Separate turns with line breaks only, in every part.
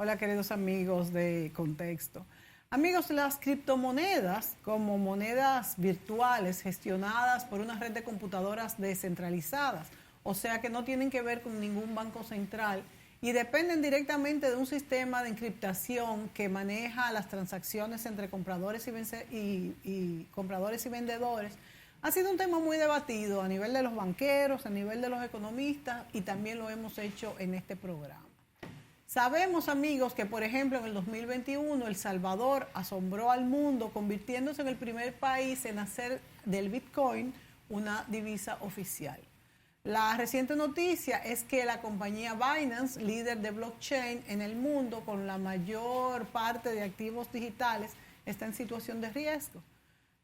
Hola, queridos amigos de Contexto. Amigos, las criptomonedas, como monedas virtuales gestionadas por una red de computadoras descentralizadas, o sea que no tienen que ver con ningún banco central y dependen directamente de un sistema de encriptación que maneja las transacciones entre compradores y compradores y vendedores, ha sido un tema muy debatido a nivel de los banqueros, a nivel de los economistas, y también lo hemos hecho en este programa. Sabemos, amigos, que por ejemplo en el 2021 El Salvador asombró al mundo convirtiéndose en el primer país en hacer del Bitcoin una divisa oficial. La reciente noticia es que la compañía Binance, líder de blockchain en el mundo con la mayor parte de activos digitales, está en situación de riesgo.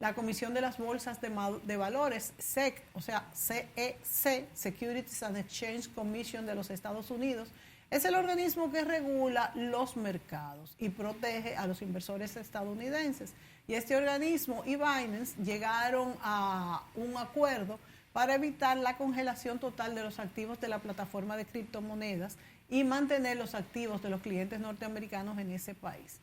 La Comisión de las Bolsas de Valores, SEC, o sea, SEC, Securities and Exchange Commission de los Estados Unidos, es el organismo que regula los mercados y protege a los inversores estadounidenses. Y este organismo y Binance llegaron a un acuerdo para evitar la congelación total de los activos de la plataforma de criptomonedas y mantener los activos de los clientes norteamericanos en ese país.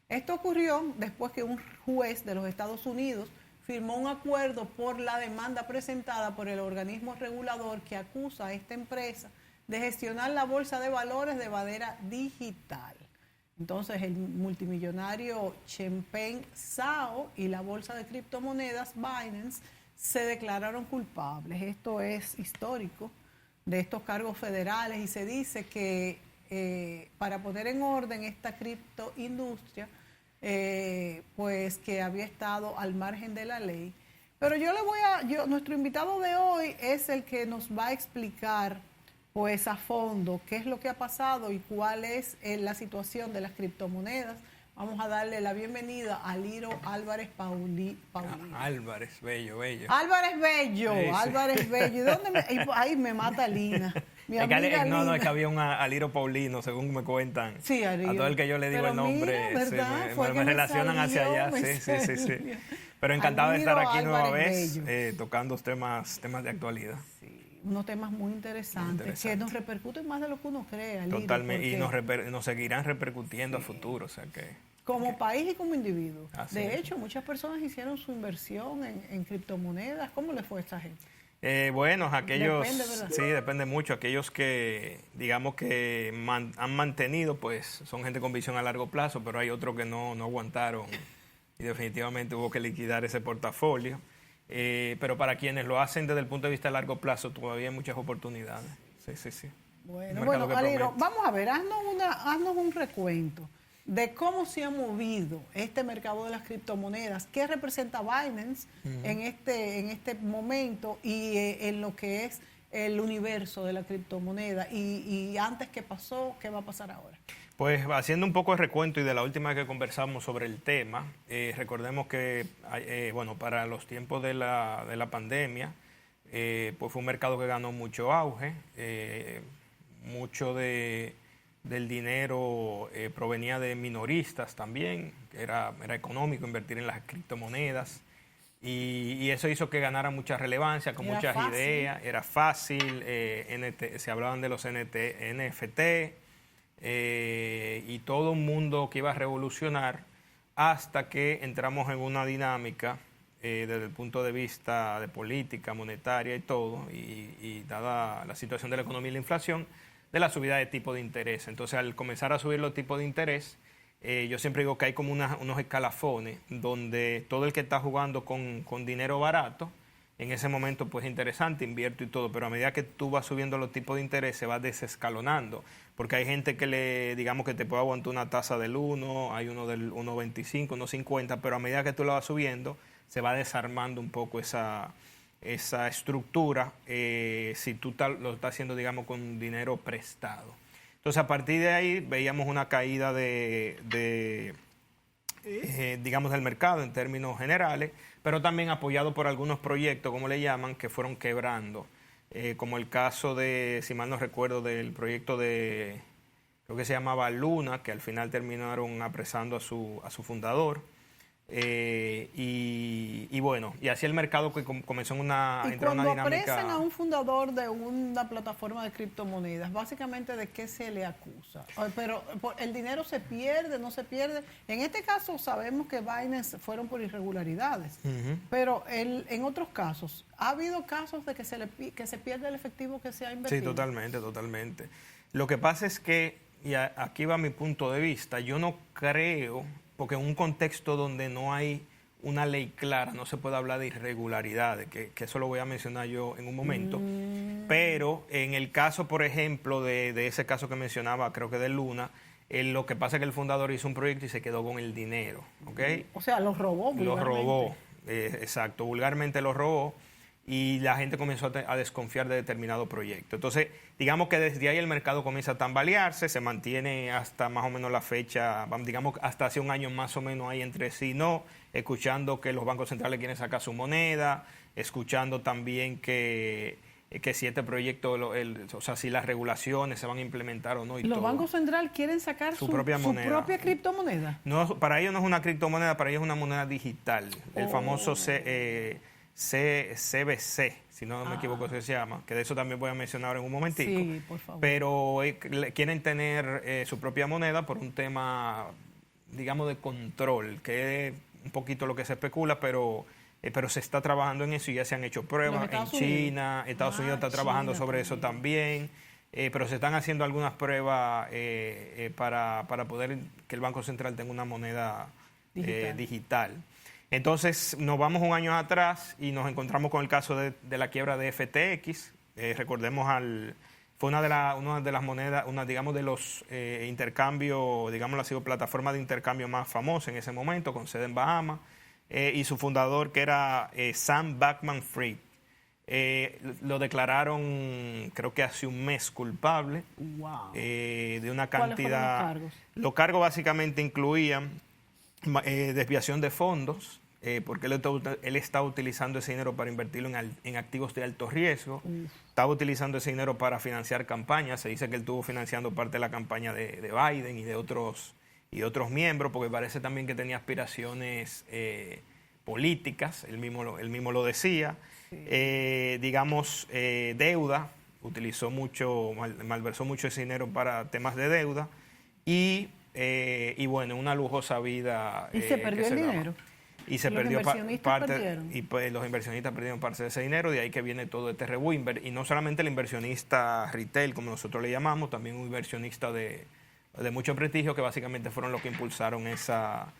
Esto ocurrió después que un juez de los Estados Unidos firmó un acuerdo por la demanda presentada por el organismo regulador que acusa a esta empresa de gestionar la bolsa de valores de manera digital. Entonces, el multimillonario Changpeng Zhao y la bolsa de criptomonedas Binance se declararon culpables. Esto es histórico de estos cargos federales y se dice que para poner en orden esta criptoindustria, pues que había estado al margen de la ley. Pero nuestro invitado de hoy es el que nos va a explicar pues a fondo qué es lo que ha pasado y cuál es la situación de las criptomonedas. Vamos a darle la bienvenida a Liro Álvarez Paulino.
Álvarez, bello.
Álvarez Bello, sí, Álvarez sí. Bello. ¿Y dónde ahí me mata Lina? Mi amiga Lina.
No, es que había un Aliro Paulino, según me cuentan.
Sí, Aliro.
A todo el que yo le digo el nombre,
mira,
sí, me relacionan hacia allá. Sí. Pero encantado de estar aquí nueva vez, tocando temas de actualidad.
Sí. Unos temas muy interesantes que nos repercuten más de lo que uno cree. Aliro,
totalmente, y nos seguirán repercutiendo a futuro, o sea que...
Como país y como individuo. De hecho, muchas personas hicieron su inversión en criptomonedas. ¿Cómo le fue a esta gente?
Bueno, aquellos... Depende mucho. Aquellos que, digamos que han mantenido, pues son gente con visión a largo plazo, pero hay otros que no aguantaron y definitivamente hubo que liquidar ese portafolio. Pero para quienes lo hacen desde el punto de vista a largo plazo, todavía hay muchas oportunidades. Sí.
Bueno, Aliro, vamos a ver, haznos un recuento de cómo se ha movido este mercado de las criptomonedas, qué representa Binance en este momento y en lo que es el universo de la criptomoneda y antes qué pasó, qué va a pasar ahora.
Pues haciendo un poco de recuento y de la última vez que conversamos sobre el tema, recordemos que para los tiempos de la pandemia, pues fue un mercado que ganó mucho auge, mucho del dinero provenía de minoristas también, que era económico invertir en las criptomonedas y eso hizo que ganara mucha relevancia, con muchas ideas, era fácil, se hablaban de los NFT y todo un mundo que iba a revolucionar hasta que entramos en una dinámica desde el punto de vista de política, monetaria y todo, y dada la situación de la economía y la inflación, de la subida de tipo de interés. Entonces, al comenzar a subir los tipos de interés, yo siempre digo que hay como unos escalafones donde todo el que está jugando con dinero barato, en ese momento pues interesante, invierto y todo, pero a medida que tú vas subiendo los tipos de interés se va desescalonando, porque hay gente que digamos que te puede aguantar una tasa del 1, hay uno del 1.25, 1.50, pero a medida que tú lo vas subiendo se va desarmando un poco esa estructura si tú lo estás haciendo, digamos, con dinero prestado. Entonces, a partir de ahí veíamos una caída digamos, del mercado en términos generales, pero también apoyado por algunos proyectos, como le llaman, que fueron quebrando, como el caso de, si mal no recuerdo, del proyecto creo que se llamaba Luna, que al final terminaron apresando a su fundador. Y y bueno, y así el mercado que comenzó en
Y
entrar en una
cuando
dinámica.
apresan a un fundador de una plataforma de criptomonedas, básicamente ¿de qué se le acusa? Pero el dinero se pierde, no se pierde. En este caso sabemos que Binance fueron por irregularidades, pero en otros casos, ¿ha habido casos de que se pierde el efectivo que se ha invertido?
Sí, totalmente, totalmente. Lo que pasa es que, y aquí va mi punto de vista, yo no creo, porque en un contexto donde no hay una ley clara, no se puede hablar de irregularidades, que eso lo voy a mencionar yo en un momento, pero en el caso, por ejemplo, de ese caso que mencionaba, creo que de Luna, lo que pasa es que el fundador hizo un proyecto y se quedó con el dinero, ¿ok?
O sea, lo robó.
Lo robó, exacto, vulgarmente lo robó, y la gente comenzó a desconfiar de determinado proyecto. Entonces, digamos que desde ahí el mercado comienza a tambalearse, se mantiene hasta más o menos la fecha, digamos hasta hace un año más o menos ahí entre sí, no, escuchando que los bancos centrales quieren sacar su moneda, escuchando también que si este proyecto, o sea, si las regulaciones se van a implementar o no. Y
¿Los
todo.
bancos centrales quieren sacar su propia criptomoneda?
No, para ellos no es una criptomoneda, para ellos es una moneda digital, el famoso CBC, si no me equivoco se llama, que de eso también voy a mencionar en un momentico.
Sí, por favor.
Pero quieren tener su propia moneda por un tema, digamos, de control, que es un poquito lo que se especula, pero se está trabajando en eso y ya se han hecho pruebas en China. Estados Unidos está trabajando sobre eso también. Pero se están haciendo algunas pruebas para poder que el Banco Central tenga una moneda digital. Entonces nos vamos un año atrás y nos encontramos con el caso de la quiebra de FTX. Recordemos fue una de las monedas, digamos de los intercambios, digamos así, plataformas de intercambio más famosas en ese momento, con sede en Bahamas, y su fundador que era Sam Bankman-Fried. Lo declararon, creo que hace un mes, culpable.
Wow.
De una cantidad.
¿Cuáles fueron los cargos?
Los cargos básicamente incluían desviación de fondos, porque él estaba utilizando ese dinero para invertirlo en activos de alto riesgo. Estaba utilizando ese dinero para financiar campañas. Se dice que él estuvo financiando parte de la campaña de Biden y de otros miembros, porque parece también que tenía aspiraciones políticas, él mismo lo decía. Sí. Digamos, deuda, malversó mucho ese dinero para temas de deuda, y bueno, una lujosa vida.
¿Y se perdió el dinero?
Y se perdió parte, y pues los inversionistas perdieron parte de ese dinero, de ahí que viene todo este revuelo. Y no solamente el inversionista retail, como nosotros le llamamos, también un inversionista de mucho prestigio, que básicamente fueron los que impulsaron esa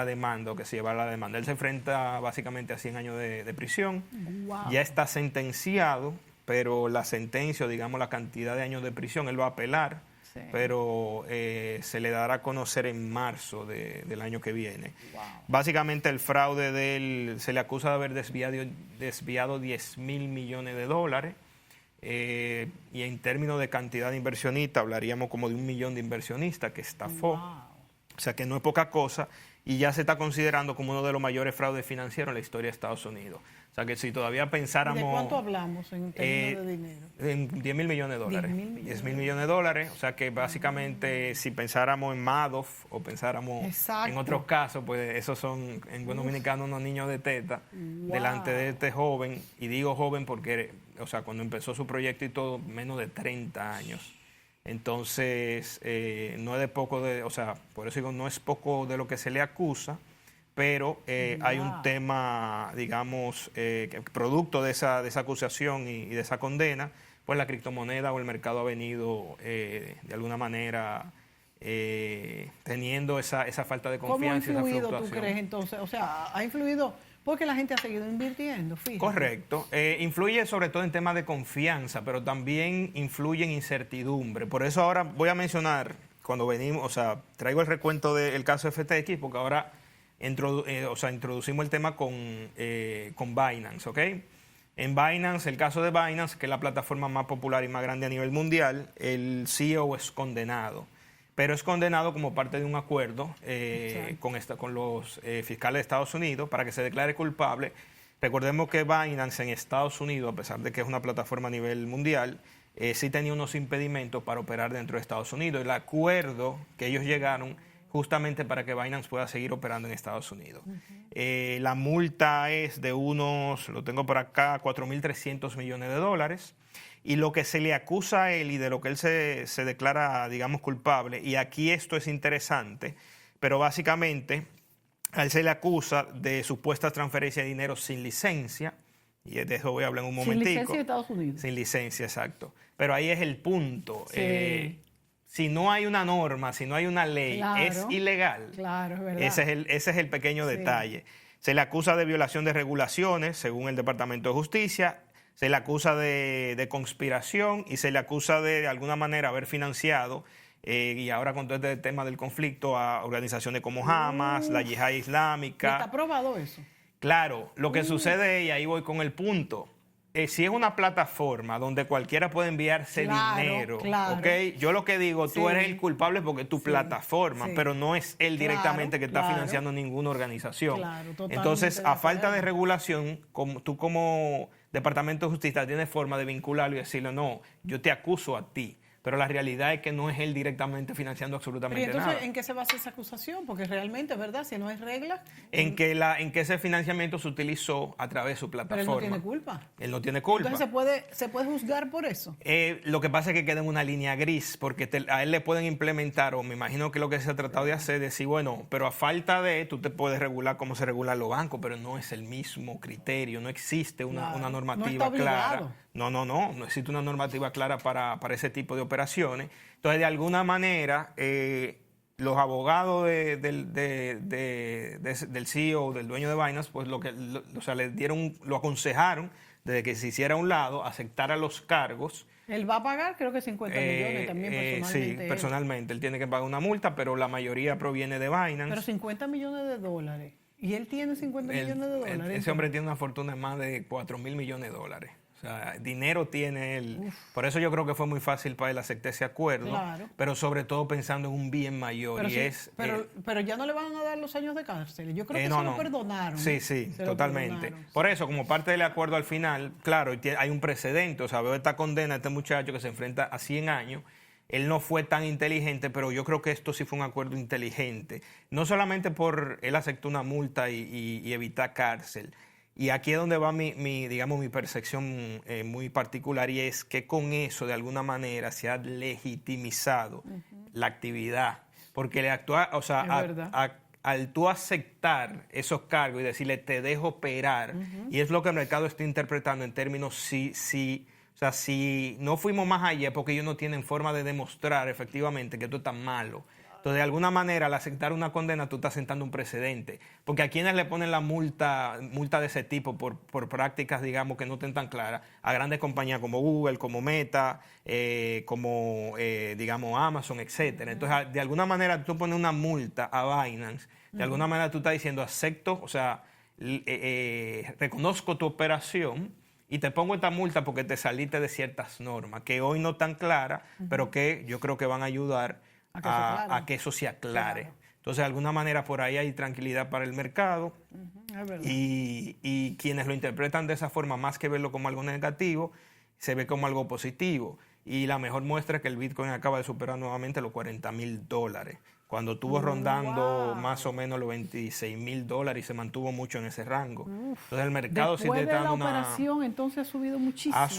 demanda, o que se llevara la demanda. Él se enfrenta básicamente a 100 años de prisión.
Wow.
Ya está sentenciado, pero la sentencia, o digamos la cantidad de años de prisión, él va a apelar, sí, pero se le dará a conocer en marzo del año que viene.
Wow.
Básicamente el fraude de él, se le acusa de haber desviado 10 mil millones de dólares. Y en términos de cantidad de inversionistas, hablaríamos como de 1 millón de inversionistas que estafó.
Wow.
O sea que no es poca cosa, y ya se está considerando como uno de los mayores fraudes financieros en la historia de Estados Unidos. O sea que si todavía pensáramos...
¿De cuánto hablamos en términos de dinero?
En 10 mil millones de dólares. 10 mil millones de dólares. O sea que básicamente si pensáramos en Madoff o pensáramos en otros casos, pues esos son en buen dominicano unos niños de teta delante de este joven. Y digo joven porque, o sea, cuando empezó su proyecto y todo, menos de 30 años. Entonces, no es de poco, o sea, por eso digo, no es poco de lo que se le acusa, pero hay un tema, digamos, producto de esa acusación y de esa condena, pues la criptomoneda o el mercado ha venido de alguna manera teniendo esa falta de confianza.
¿Cómo ha influido, tú crees, entonces? O sea, ha influido porque la gente ha seguido invirtiendo, fíjate.
Correcto. Influye sobre todo en temas de confianza, pero también influye en incertidumbre. Por eso ahora voy a mencionar, cuando venimos, o sea, traigo el recuento del caso FTX, porque ahora introducimos el tema con Binance, ¿ok? En Binance, el caso de Binance, que es la plataforma más popular y más grande a nivel mundial, el CEO es condenado. Pero es condenado como parte de un acuerdo con los fiscales de Estados Unidos para que se declare culpable. Recordemos que Binance en Estados Unidos, a pesar de que es una plataforma a nivel mundial, sí tenía unos impedimentos para operar dentro de Estados Unidos. El acuerdo que ellos llegaron justamente para que Binance pueda seguir operando en Estados Unidos. La multa es de lo tengo por acá, 4.300 millones de dólares. Y lo que se le acusa a él y de lo que él se declara, digamos, culpable, y aquí esto es interesante, pero básicamente a él se le acusa de supuestas transferencias de dinero sin licencia, y de eso voy a hablar en un momentico.
Sin licencia de Estados Unidos.
Sin licencia, exacto. Pero ahí es el punto.
Sí.
Si no hay una norma, si no hay una ley,
Claro.
es ilegal.
Claro, es verdad.
Ese es el pequeño
Sí.
detalle. Se le acusa de violación de regulaciones, según el Departamento de Justicia. Se le acusa de conspiración y se le acusa de alguna manera haber financiado, y ahora con todo este tema del conflicto, a organizaciones como Hamas, la Yihad Islámica.
¿Está probado eso?
Claro, lo que sucede, y ahí voy con el punto, si es una plataforma donde cualquiera puede enviarse dinero,
claro.
¿ok? Yo lo que digo, tú
Sí.
eres el culpable porque es tu plataforma,
sí.
pero no es él directamente que está
Claro.
financiando ninguna organización.
Claro, totalmente
Entonces,
de
a falta de
acuerdo.
regulación, tú como Departamento de Justicia tienes forma de vincularlo y decirle, no, yo te acuso a ti. Pero la realidad es que no es él directamente financiando
Pero
absolutamente
entonces,
nada.
¿en qué se basa esa acusación? Porque realmente, ¿verdad? Si no hay reglas,
En que ese financiamiento se utilizó a través de su
pero
plataforma.
él no tiene culpa.
Él no tiene culpa.
Entonces, ¿se puede juzgar por eso?
Lo que pasa es que queda en una línea gris, porque a él le pueden implementar, o me imagino que lo que se ha tratado de hacer es decir, bueno, pero a falta de, tú te puedes regular como se regulan los bancos, pero no es el mismo criterio, no existe una
Claro.
normativa
No está
clara.
obligado.
No existe una normativa clara para ese tipo de operaciones. Entonces, de alguna manera, los abogados del CEO, del dueño de Binance, pues lo aconsejaron de que se hiciera a un lado, aceptara los cargos.
Él va a pagar, creo que 50 millones también personalmente.
Sí, personalmente. Él tiene que pagar una multa, pero la mayoría proviene de Binance.
Pero 50 millones de dólares. Y él tiene 50 millones de dólares.
Ese hombre tiene una fortuna de más de 4.000 millones de dólares. O sea, dinero tiene él.
Uf.
Por eso yo creo que fue muy fácil para él aceptar ese acuerdo,
Claro.
pero sobre todo pensando en un bien mayor.
Pero ya no le van a dar los años de cárcel. Yo creo que
no,
se lo
no.
perdonaron.
Sí, sí,
Se lo
totalmente.
perdonaron.
Por eso, como parte del acuerdo al final, claro, hay un precedente. O sea, veo esta condena a este muchacho que se enfrenta a 100 años. Él no fue tan inteligente, pero yo creo que esto sí fue un acuerdo inteligente. No solamente por él aceptó una multa y evitar cárcel. Y aquí es donde va mi percepción muy particular, y es que con eso, de alguna manera, se ha legitimizado la actividad. Porque al tú aceptar esos cargos y decirle, te dejo operar, y es lo que el mercado está interpretando en términos si no fuimos más allá, porque ellos no tienen forma de demostrar efectivamente que esto está malo. Entonces, de alguna manera, al aceptar una condena, tú estás sentando un precedente. Porque a quienes le ponen la multa de ese tipo por prácticas, digamos, que no estén tan claras, a grandes compañías como Google, como Meta, digamos, Amazon, etcétera. Entonces, de alguna manera, tú pones una multa a Binance, de alguna manera tú estás diciendo, acepto, o sea, reconozco tu operación y te pongo esta multa porque te saliste de ciertas normas, que hoy no están claras, pero que yo creo que van a ayudar a que eso se aclare.
Claro.
Entonces, de alguna manera, por ahí hay tranquilidad para el mercado.
Es verdad.
Y quienes lo interpretan de esa forma, más que verlo como algo negativo, se ve como algo positivo. Y la mejor muestra es que el Bitcoin acaba de superar nuevamente los $40,000, cuando estuvo rondando más o menos los $26,000 y se mantuvo mucho en ese rango. Entonces, el mercado sí
Después
está
de la
dando
operación, entonces ha subido muchísimo.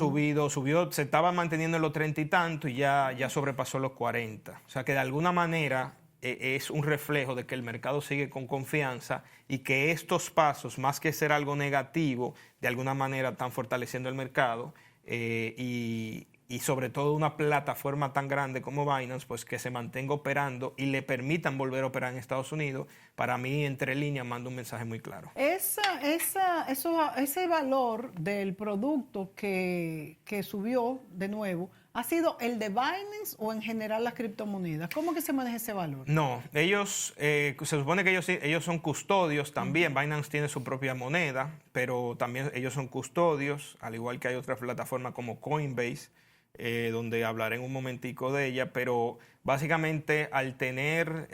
subió, se estaba manteniendo en los 30 y tanto y ya sobrepasó los 40. O sea que de alguna manera es un reflejo de que el mercado sigue con confianza y que estos pasos, más que ser algo negativo, de alguna manera están fortaleciendo el mercado, y sobre todo una plataforma tan grande como Binance, pues que se mantenga operando y le permitan volver a operar en Estados Unidos. Para mí, entre líneas, manda un mensaje muy claro.
Ese valor del producto que subió de nuevo, ¿ha sido el de Binance o en general las criptomonedas? ¿Cómo que se maneja ese valor?
No, ellos, se supone que ellos son custodios también. Binance tiene su propia moneda, pero también ellos son custodios, al igual que hay otras plataformas como Coinbase, donde hablaré en un momentico de ella, pero básicamente al tener,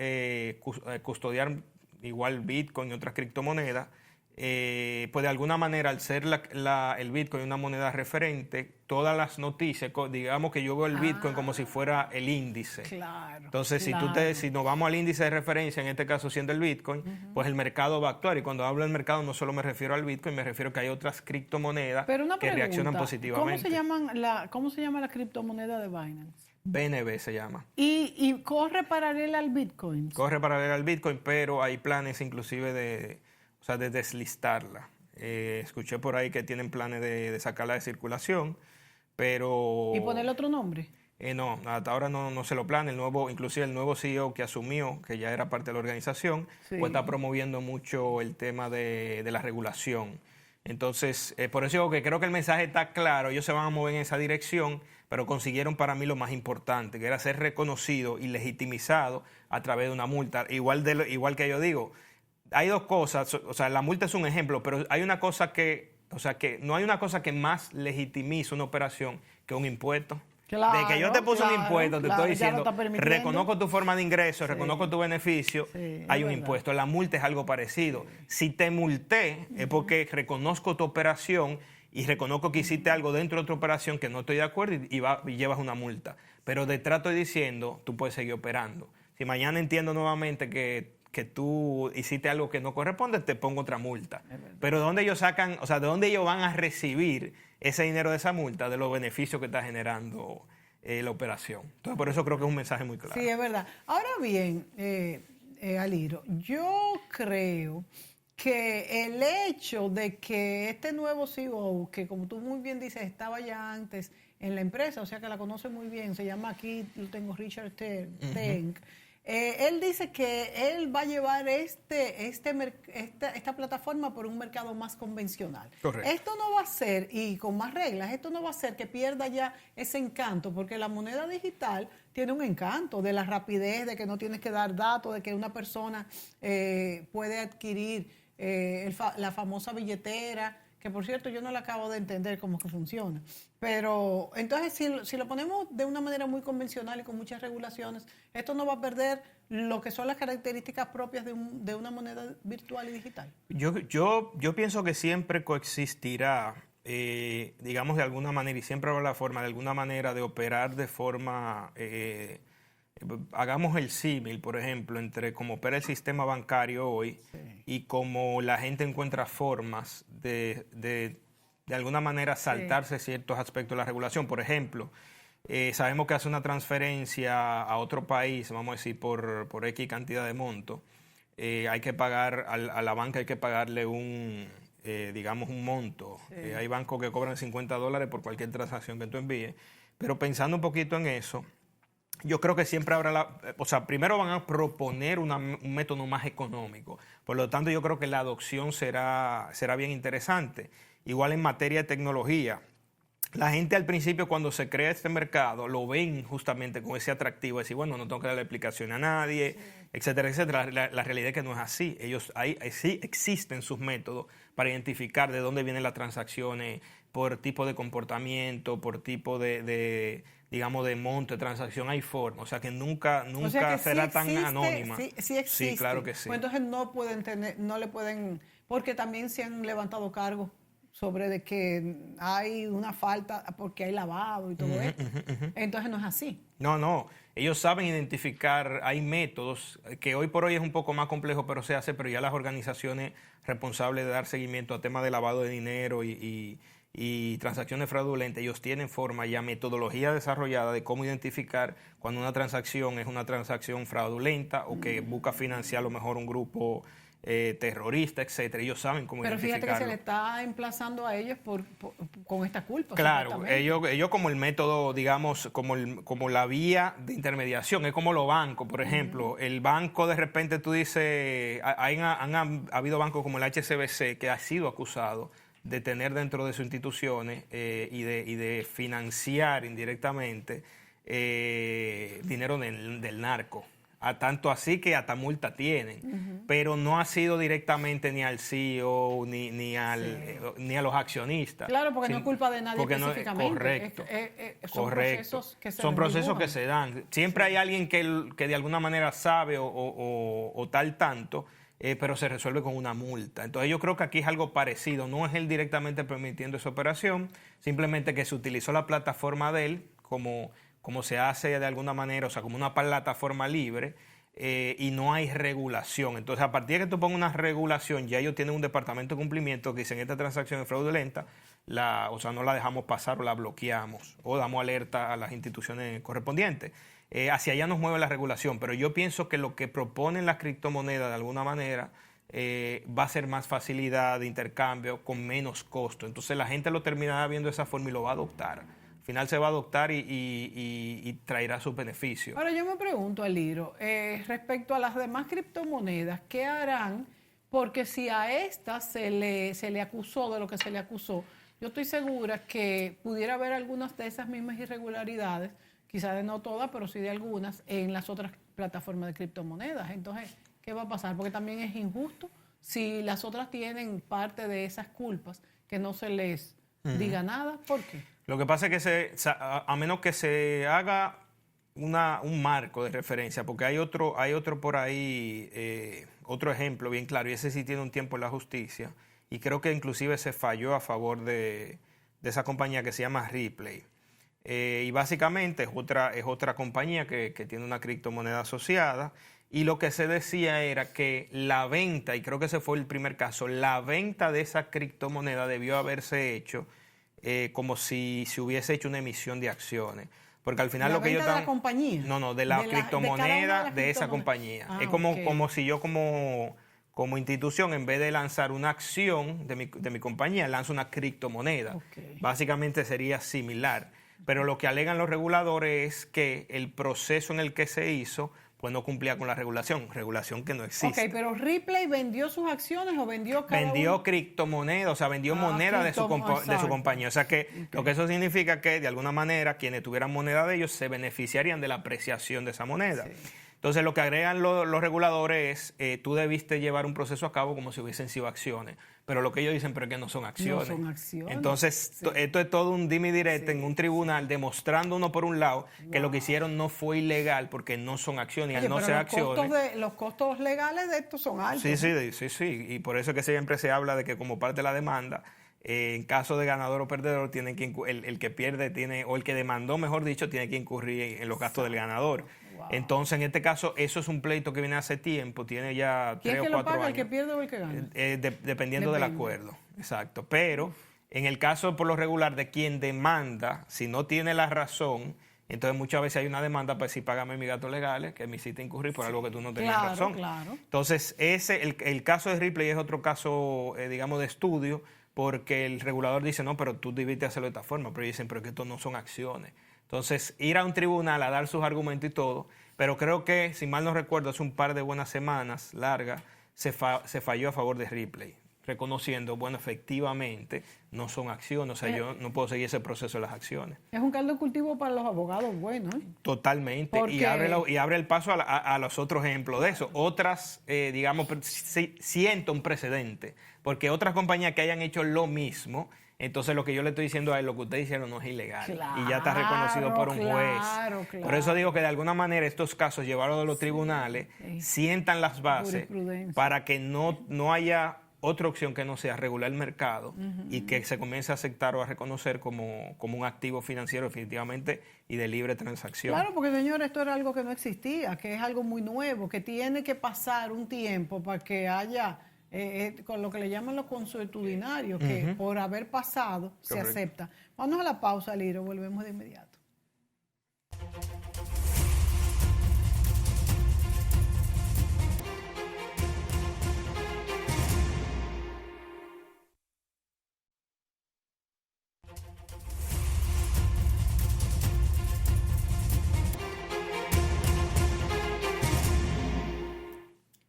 custodiar igual Bitcoin y otras criptomonedas, pues de alguna manera, al ser el Bitcoin una moneda referente, todas las noticias, digamos que yo veo el Bitcoin como si fuera el índice.
Claro.
Entonces,
claro.
si nos vamos al índice de referencia, en este caso siendo el Bitcoin, pues el mercado va a actuar. Y cuando hablo del mercado, no solo me refiero al Bitcoin, me refiero a que hay otras criptomonedas
Pero una
que
pregunta,
reaccionan positivamente.
¿Cómo se llama la criptomoneda de Binance?
BNB se llama.
Y corre paralela al Bitcoin.
Corre paralela al Bitcoin, pero hay planes inclusive de deslistarla. Escuché por ahí que tienen planes de sacarla de circulación, pero...
¿Y ponerle otro nombre?
No, hasta ahora no se lo planea. Inclusive el nuevo CEO que asumió, que ya era parte de la organización,
Sí.
pues está promoviendo mucho el tema de la regulación. Entonces, por eso digo que creo que el mensaje está claro, ellos se van a mover en esa dirección, pero consiguieron para mí lo más importante, que era ser reconocido y legitimizado a través de una multa. Igual que yo digo, hay dos cosas, o sea, la multa es un ejemplo, pero hay una cosa que no hay una cosa que más legitimiza una operación que un impuesto.
Claro,
de que yo te puse un impuesto, te estoy
ya lo
diciendo,
está permitiendo.
reconozco tu forma de ingreso, reconozco tu beneficio,
Sí,
hay
es
un
verdad.
impuesto. La multa es algo parecido. Si te multé, es porque reconozco tu operación y reconozco que hiciste algo dentro de otra operación que no estoy de acuerdo y llevas una multa. Pero detrás estoy diciendo, tú puedes seguir operando. Si mañana entiendo nuevamente que tú hiciste algo que no corresponde, te pongo otra multa. Pero ¿de dónde ellos sacan, o sea, de dónde ellos van a recibir ese dinero de esa multa? De los beneficios que está generando la operación. Entonces, por eso creo que es un mensaje muy claro.
Sí, es verdad. Ahora bien, Aliro, yo creo que el hecho de que este nuevo CEO, que como tú muy bien dices, estaba ya antes en la empresa, o sea que la conoce muy bien, se llama aquí, lo tengo Richard Tenk, él dice que él va a llevar esta plataforma por un mercado más convencional.
Correcto.
Esto no va a ser, y con más reglas, esto no va a ser que pierda ya ese encanto, porque la moneda digital tiene un encanto de la rapidez, de que no tienes que dar datos, de que una persona puede adquirir la famosa billetera, que por cierto yo no la acabo de entender cómo que funciona. Pero entonces si lo ponemos de una manera muy convencional y con muchas regulaciones, esto no va a perder lo que son las características propias de una moneda virtual y digital.
Yo pienso que siempre coexistirá, digamos de alguna manera, y siempre habrá la forma de alguna manera de operar de forma... hagamos el símil, por ejemplo, entre cómo opera el sistema bancario hoy y cómo la gente encuentra formas de alguna manera saltarse ciertos aspectos de la regulación. Por ejemplo, sabemos que hace una transferencia a otro país, vamos a decir, por X cantidad de monto, hay que pagar, a la banca hay que pagarle digamos, un monto. Hay bancos que cobran $50 por cualquier transacción que tú envíes. Pero pensando un poquito en eso, yo creo que siempre habrá o sea, primero van a proponer un método más económico. Por lo tanto, yo creo que la adopción será bien interesante. Igual en materia de tecnología. La gente al principio cuando se crea este mercado lo ven justamente con ese atractivo de decir, bueno, no tengo que darle explicación a nadie, etcétera, etcétera. La realidad es que no es así. Sí existen sus métodos para identificar de dónde vienen las transacciones, por tipo de comportamiento, por tipo digamos, de monto de transacción, hay forma. O sea que nunca
O sea que
será
sí
tan
existe,
anónima.
Sí existe.
Sí, claro que sí.
Pues entonces no le pueden, porque también se han levantado cargos sobre de que hay una falta porque hay lavado y todo esto. Entonces no es así.
No. Ellos saben identificar, hay métodos que hoy por hoy es un poco más complejo, pero se hace, pero ya las organizaciones responsables de dar seguimiento a temas de lavado de dinero y transacciones fraudulentas, ellos tienen forma ya, metodología desarrollada de cómo identificar cuando una transacción es una transacción fraudulenta o que busca financiar a lo mejor un grupo terrorista, etcétera. Ellos saben cómo identificarlo.
Pero fíjate que se le está emplazando a ellos con esta culpa.
Claro, ellos como el método, digamos, como la vía de intermediación, es como los bancos, por ejemplo. El banco de repente tú dices, han habido bancos como el HSBC que ha sido acusado de tener dentro de sus instituciones y de financiar indirectamente dinero del narco. Tanto así que hasta multa tienen, pero no ha sido directamente ni al CEO ni a los accionistas.
Claro, porque no es culpa de nadie específicamente.
Correcto.
Procesos que
son procesos que se dan. Siempre hay alguien que de alguna manera sabe o tal tanto pero se resuelve con una multa. Entonces yo creo que aquí es algo parecido, no es él directamente permitiendo esa operación, simplemente que se utilizó la plataforma de él como se hace de alguna manera, o sea, como una plataforma libre, y no hay regulación. Entonces, a partir de que tú pongas una regulación, ya ellos tienen un departamento de cumplimiento que dicen esta transacción es fraudulenta, o sea, no la dejamos pasar o la bloqueamos o damos alerta a las instituciones correspondientes. Hacia allá nos mueve la regulación, pero yo pienso que lo que proponen las criptomonedas de alguna manera va a ser más facilidad de intercambio con menos costo. Entonces la gente lo terminará viendo de esa forma y lo va a adoptar. Al final se va a adoptar y traerá sus beneficios.
Ahora yo me pregunto, Aliro, respecto a las demás criptomonedas, ¿qué harán? Porque si a estas se le acusó de lo que se le acusó, yo estoy segura que pudiera haber algunas de esas mismas irregularidades, quizás de no todas, pero sí de algunas, en las otras plataformas de criptomonedas. Entonces, ¿qué va a pasar? Porque también es injusto si las otras tienen parte de esas culpas, que no se les diga nada. ¿Por qué?
Lo que pasa es que a menos que se haga un marco de referencia, porque hay otro por ahí, otro ejemplo bien claro, y ese sí tiene un tiempo en la justicia, y creo que inclusive se falló a favor de esa compañía que se llama Ripley. Y básicamente es otra compañía que tiene una criptomoneda asociada, y lo que se decía era que la venta, y creo que ese fue el primer caso, la venta de esa criptomoneda debió haberse hecho como si se hubiese hecho una emisión de acciones. Porque al final
¿La
lo que ellos
venta de la compañía?
No, de la criptomoneda de esa compañía. Es como si yo como institución, en vez de lanzar una acción de mi compañía, lanzo una criptomoneda.
Okay.
Básicamente sería similar. Pero lo que alegan los reguladores es que el proceso en el que se hizo pues no cumplía con la regulación que no existe.
Ok, pero Ripley vendió sus acciones o vendió
criptomoneda, o sea, vendió moneda de su compañía. O sea que lo que eso significa que de alguna manera quienes tuvieran moneda de ellos se beneficiarían de la apreciación de esa moneda. Sí. Entonces lo que agregan los reguladores es, tú debiste llevar un proceso a cabo como si hubiesen sido acciones. Pero lo que ellos dicen, pero es que no son acciones.
No son acciones.
Entonces, esto es todo un dime y direte en un tribunal, demostrando uno por un lado que lo que hicieron no fue ilegal porque no son acciones.
Oye,
al no ser acciones.
Los costos legales de esto son altos.
Sí. Y por eso es que siempre se habla de que como parte de la demanda, en caso de ganador o perdedor, tienen que el que pierde tiene, o el que demandó, mejor dicho, tiene que incurrir en los gastos del ganador. Wow. Entonces, en este caso, eso es un pleito que viene hace tiempo, tiene ya 3 o 4 años. ¿Quién es que lo paga,
el que pierde o el que gana?
Dependiendo del acuerdo, exacto. Pero en el caso por lo regular de quien demanda, si no tiene la razón, entonces muchas veces hay una demanda para decir, págame mis gastos legales, que me hiciste incurrir por algo que tú no tenías razón.
Claro.
Entonces, el caso de Ripley es otro caso, digamos, de estudio, porque el regulador dice, no, pero tú debiste hacerlo de esta forma, pero ellos dicen, pero que esto no son acciones. Entonces, ir a un tribunal a dar sus argumentos y todo, pero creo que, si mal no recuerdo, hace un par de buenas semanas, largas, se falló a favor de Ripley, reconociendo, bueno, efectivamente, no son acciones, o sea, yo no puedo seguir ese proceso de las acciones.
Es un caldo de cultivo para los abogados buenos, ¿eh?
Totalmente, y abre el paso a los otros ejemplos de eso. Otras, digamos, siento un precedente, porque otras compañías que hayan hecho lo mismo, entonces lo que yo le estoy diciendo a él, lo que ustedes hicieron no es ilegal. Y ya está reconocido por un juez. Claro. Por eso digo que de alguna manera estos casos, llevarlos a los tribunales, sientan las bases para que no haya otra opción que no sea regular el mercado y que se comience a aceptar o a reconocer como un activo financiero definitivamente y de libre transacción.
Claro, porque señor, esto era algo que no existía, que es algo muy nuevo, que tiene que pasar un tiempo para que haya... con lo que le llaman los consuetudinarios, que por haber pasado se acepta. Vamos a la pausa, Liro, volvemos de inmediato.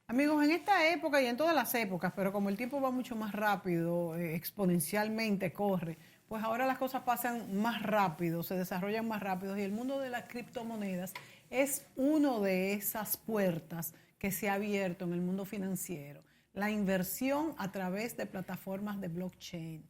Amigos, en esta época y en todas las épocas, pero como el tiempo va mucho más rápido, exponencialmente corre, pues ahora las cosas pasan más rápido, se desarrollan más rápido y el mundo de las criptomonedas es uno de esas puertas que se ha abierto en el mundo financiero. La inversión a través de plataformas de blockchain.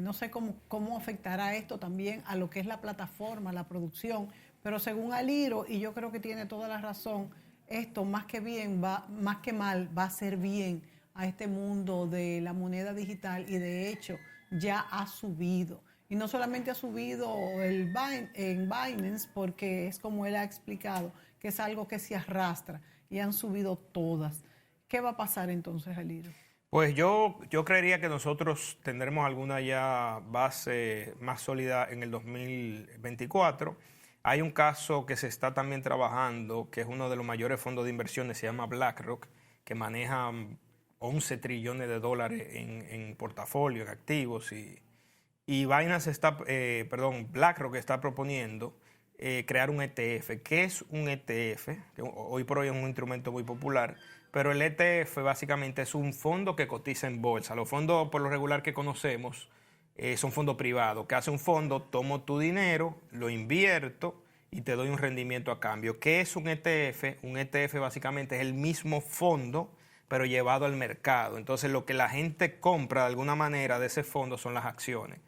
No sé cómo afectará esto también a lo que es la plataforma, la producción, pero según Aliro, y yo creo que tiene toda la razón, esto más que bien, más que mal, va a hacer bien a este mundo de la moneda digital y de hecho ya ha subido. Y no solamente ha subido en Binance, porque es como él ha explicado, que es algo que se arrastra y han subido todas. ¿Qué va a pasar entonces, Alirio?
Pues yo creería que nosotros tendremos alguna ya base más sólida en el 2024. Hay un caso que se está también trabajando, que es uno de los mayores fondos de inversiones, se llama BlackRock, que maneja 11 trillones de dólares en portafolio, en activos. Y BlackRock está proponiendo crear un ETF. ¿Qué es un ETF? Que hoy por hoy es un instrumento muy popular, pero el ETF básicamente es un fondo que cotiza en bolsa. Los fondos por lo regular que conocemos son fondos privados. ¿Qué hace un fondo? Tomo tu dinero, lo invierto y te doy un rendimiento a cambio. ¿Qué es un ETF? Un ETF básicamente es el mismo fondo, pero llevado al mercado. Entonces lo que la gente compra de alguna manera de ese fondo son las acciones.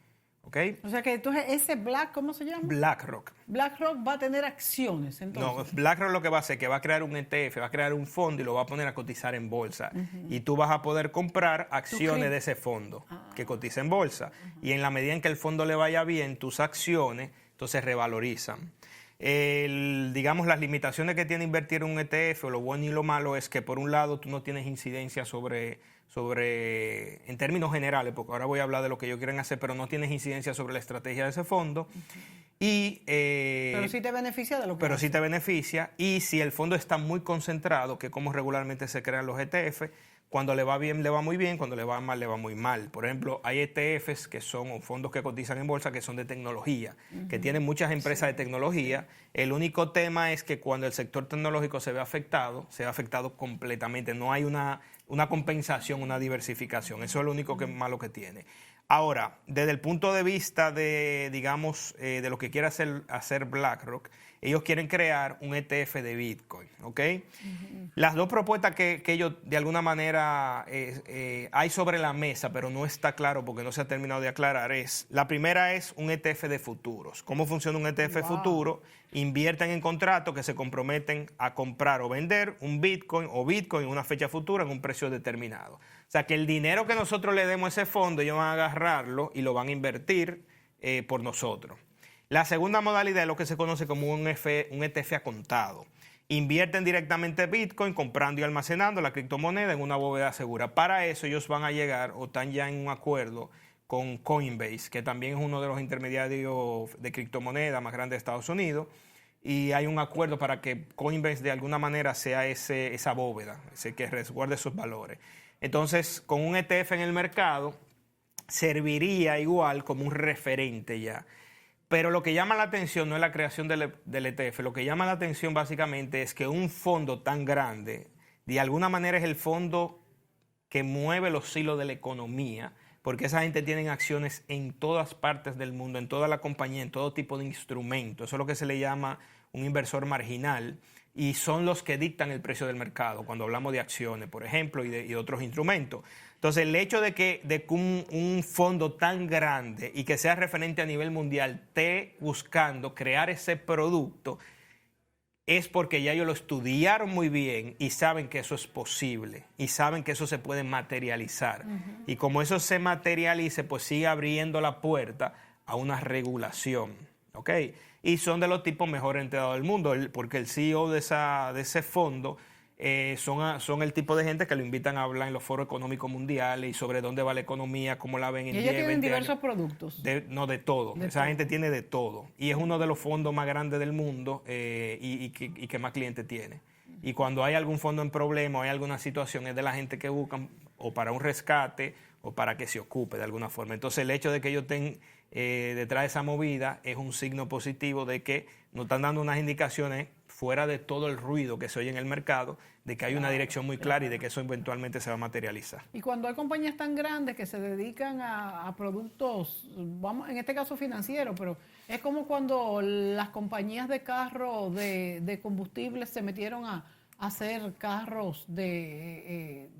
¿Ok?
O sea que entonces ese ¿cómo se llama?
BlackRock.
BlackRock va a tener acciones, entonces.
No, BlackRock lo que va a hacer es que va a crear un ETF, va a crear un fondo y lo va a poner a cotizar en bolsa. Y tú vas a poder comprar acciones de ese fondo que cotiza en bolsa. Y en la medida en que el fondo le vaya bien, tus acciones entonces revalorizan. Digamos, las limitaciones que tiene invertir en un ETF, o lo bueno y lo malo, es que por un lado tú no tienes incidencia sobre, en términos generales, porque ahora voy a hablar de lo que ellos quieren hacer, pero no tienes incidencia sobre la estrategia de ese fondo.
Pero sí te beneficia de lo que
Pero sí te beneficia, y si el fondo está muy concentrado, que es como regularmente se crean los ETF, cuando le va bien, le va muy bien, cuando le va mal, le va muy mal. Por ejemplo, hay ETFs que son fondos que cotizan en bolsa, que son de tecnología, que tienen muchas empresas de tecnología. El único tema es que cuando el sector tecnológico se ve afectado completamente. No hay una compensación, una diversificación. Eso es lo único malo que tiene. Ahora, desde el punto de vista de, digamos, de lo que quiere hacer BlackRock, ellos quieren crear un ETF de Bitcoin, ¿ok? Las dos propuestas que ellos, de alguna manera, hay sobre la mesa, pero no está claro porque no se ha terminado de aclarar, la primera es un ETF de futuros. ¿Cómo funciona un ETF de futuro? Invierten en contratos que se comprometen a comprar o vender un Bitcoin en una fecha futura en un precio determinado. O sea, que el dinero que nosotros le demos a ese fondo, ellos van a agarrarlo y lo van a invertir por nosotros. La segunda modalidad es lo que se conoce como un ETF a contado. Invierten directamente Bitcoin comprando y almacenando la criptomoneda en una bóveda segura. Para eso ellos van a llegar o están ya en un acuerdo con Coinbase, que también es uno de los intermediarios de criptomoneda más grandes de Estados Unidos. Y hay un acuerdo para que Coinbase de alguna manera sea esa bóveda, ese que resguarde sus valores. Entonces, con un ETF en el mercado, serviría igual como un referente ya. Pero lo que llama la atención no es la creación del ETF, lo que llama la atención básicamente es que un fondo tan grande, de alguna manera es el fondo que mueve los hilos de la economía, porque esa gente tiene acciones en todas partes del mundo, en toda la compañía, en todo tipo de instrumentos. Eso es lo que se le llama un inversor marginal y son los que dictan el precio del mercado cuando hablamos de acciones, por ejemplo, y de otros instrumentos. Entonces, el hecho de que un fondo tan grande y que sea referente a nivel mundial esté buscando crear ese producto es porque ya ellos lo estudiaron muy bien y saben que eso es posible y saben que eso se puede materializar. Y como eso se materialice, pues sigue abriendo la puerta a una regulación, ¿ok? Y son de los tipos mejor enterados del mundo, porque el CEO de ese fondo son el tipo de gente que lo invitan a hablar en los foros económicos mundiales y sobre dónde va la economía, cómo la ven en 10, 20
años. Ellos tienen diversos productos.
De todo. Esa gente tiene de todo. Y es uno de los fondos más grandes del mundo y que más clientes tiene. Y cuando hay algún fondo en problema o hay alguna situación, es de la gente que buscan o para un rescate o para que se ocupe de alguna forma. Entonces, el hecho de que ellos estén detrás de esa movida es un signo positivo de que nos están dando unas indicaciones fuera de todo el ruido que se oye en el mercado, de que hay una dirección muy clara y de que eso eventualmente se va a materializar.
Y cuando hay compañías tan grandes que se dedican a productos, vamos, en este caso financieros, pero es como cuando las compañías de carros de combustibles se metieron a hacer carros de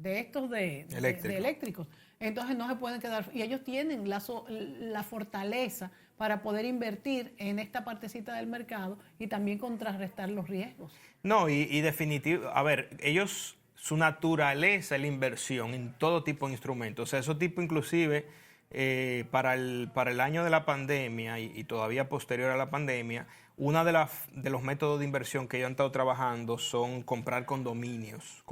eléctricos. entonces no se pueden quedar. Y ellos tienen la fortaleza para poder invertir en esta partecita del mercado y también contrarrestar los riesgos.
No, y definitivo, a ver, ellos, su naturaleza es la inversión en todo tipo de instrumentos. O sea, esos tipos inclusive para el año de la pandemia y todavía posterior a la pandemia, uno de los métodos de inversión que ellos han estado trabajando son comprar condominios,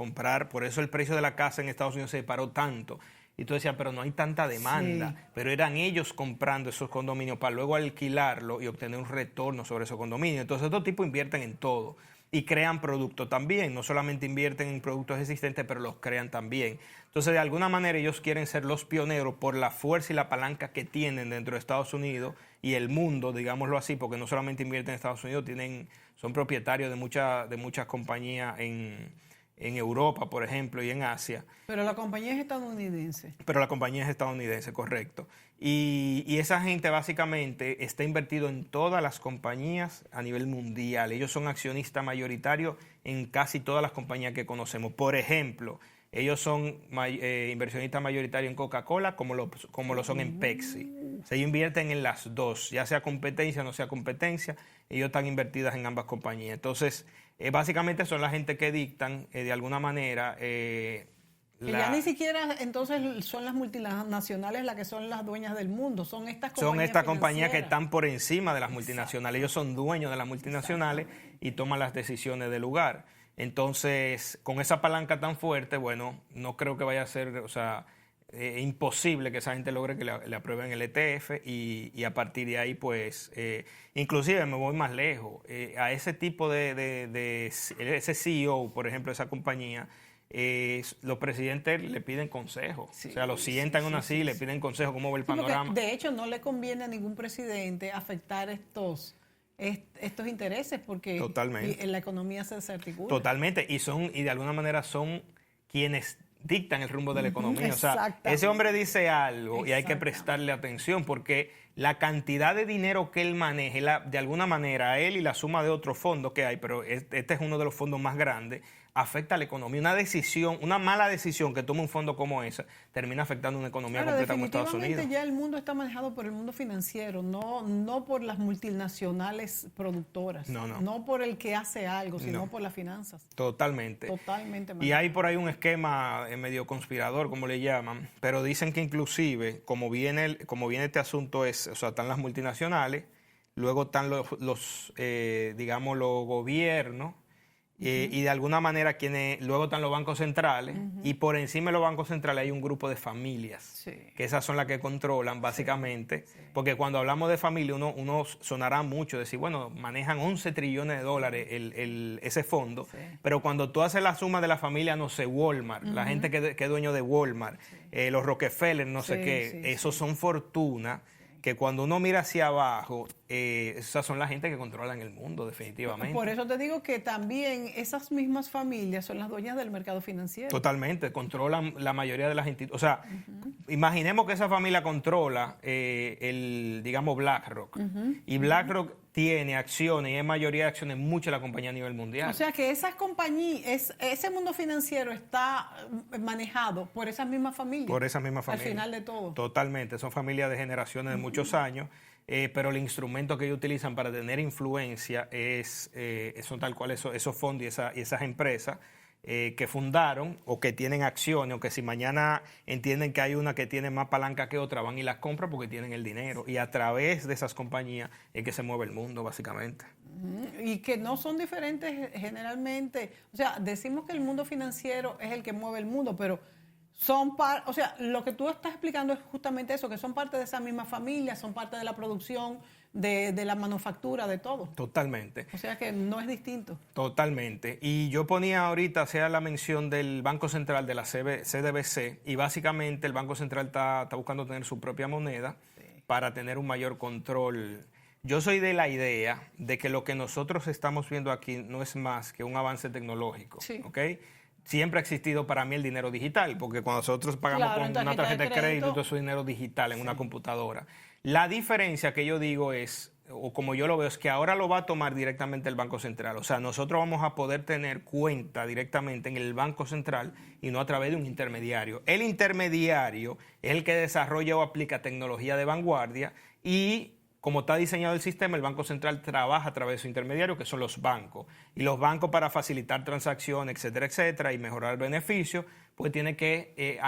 por eso el precio de la casa en Estados Unidos se disparó tanto. Y tú decías, pero no hay tanta demanda. Sí. Pero eran ellos comprando esos condominios para luego alquilarlo y obtener un retorno sobre esos condominios. Entonces, estos tipos invierten en todo y crean productos también. No solamente invierten en productos existentes, pero los crean también. Entonces, de alguna manera, ellos quieren ser los pioneros por la fuerza y la palanca que tienen dentro de Estados Unidos y el mundo, digámoslo así, porque no solamente invierten en Estados Unidos, son propietarios de muchas compañías en Europa, por ejemplo, y en Asia.
Pero la compañía es estadounidense.
Pero la compañía es estadounidense, correcto. Y esa gente básicamente está invertido en todas las compañías a nivel mundial. Ellos son accionistas mayoritarios en casi todas las compañías que conocemos. Por ejemplo, ellos son inversionistas mayoritarios en Coca-Cola como lo son en Pepsi. Se invierten en las dos, ya sea competencia o no sea competencia. Ellos están invertidas en ambas compañías. Entonces, básicamente son la gente que dictan, de alguna manera...
ya ni siquiera entonces son las multinacionales las que son las dueñas del mundo, son estas compañías.
Son estas compañías que están por encima de las multinacionales. Ellos son dueños de las multinacionales y toman las decisiones del lugar. Entonces, con esa palanca tan fuerte, bueno, no creo que vaya a ser, o sea, imposible que esa gente logre que le aprueben el ETF y a partir de ahí, pues, inclusive me voy más lejos. A ese tipo ese CEO, por ejemplo, de esa compañía, los presidentes le piden consejo. Sí, o sea, lo sientan en una silla y le piden consejo, cómo ve el panorama.
De hecho, no le conviene a ningún presidente afectar estos intereses porque
totalmente.
La economía se desarticula.
Totalmente, y de alguna manera son quienes dictan el rumbo de la economía. O sea, ese hombre dice algo y hay que prestarle atención porque la cantidad de dinero que él maneja, de alguna manera, a él y la suma de otros fondos que hay, pero este es uno de los fondos más grandes, afecta a la economía. Una mala decisión que toma un fondo como ese termina afectando una economía completa como Estados Unidos.
Ya el mundo está manejado por el mundo financiero, no por las multinacionales productoras, no por el que hace algo, sino por las finanzas.
Totalmente.
Totalmente.
Y hay por ahí un esquema medio conspirador, como le llaman, pero dicen que inclusive, como viene este asunto, están las multinacionales, luego están los gobiernos, y de alguna manera luego están los bancos centrales, y por encima de los bancos centrales hay un grupo de familias, que esas son las que controlan básicamente, porque cuando hablamos de familia uno sonará mucho, decir, bueno, manejan 11 trillones de dólares ese fondo, pero cuando tú haces la suma de la familia, no sé, Walmart, la gente que es dueño de Walmart, los Rockefeller, no sé qué, esos son fortunas que cuando uno mira hacia abajo, esas son la gente que controlan el mundo, definitivamente.
Por eso te digo que también esas mismas familias son las dueñas del mercado financiero.
Totalmente, controlan la mayoría de las instituciones. O sea, imaginemos que esa familia controla BlackRock. Y BlackRock tiene acciones, y hay mayoría de acciones en muchas de las compañías a nivel mundial.
O sea que esas compañías, ese mundo financiero está manejado por esas mismas familias.
Por esas mismas familias.
Al final de todo.
Totalmente, son familias de generaciones de muchos años, pero el instrumento que ellos utilizan para tener influencia son tal cual esos fondos y esas empresas que fundaron o que tienen acciones, o que si mañana entienden que hay una que tiene más palanca que otra, van y las compran porque tienen el dinero. Y a través de esas compañías es que se mueve el mundo, básicamente.
Y que no son diferentes generalmente. O sea, decimos que el mundo financiero es el que mueve el mundo, pero lo que tú estás explicando es justamente eso, que son parte de esa misma familia, son parte de la producción, de la manufactura, de todo.
Totalmente.
O sea que no es distinto.
Totalmente. Y yo ponía ahorita, la mención del Banco Central, de la CBDC, y básicamente el Banco Central está buscando tener su propia moneda para tener un mayor control. Yo soy de la idea de que lo que nosotros estamos viendo aquí no es más que un avance tecnológico, ¿ok? Siempre ha existido para mí el dinero digital, porque cuando nosotros pagamos con una tarjeta de crédito, todo eso es dinero digital en una computadora. La diferencia que yo digo es, o como yo lo veo, es que ahora lo va a tomar directamente el Banco Central. O sea, nosotros vamos a poder tener cuenta directamente en el Banco Central y no a través de un intermediario. El intermediario es el que desarrolla o aplica tecnología de vanguardia y como está diseñado el sistema, el Banco Central trabaja a través de su intermediario, que son los bancos. Y los bancos, para facilitar transacciones, etcétera, etcétera, y mejorar beneficios, pues tiene que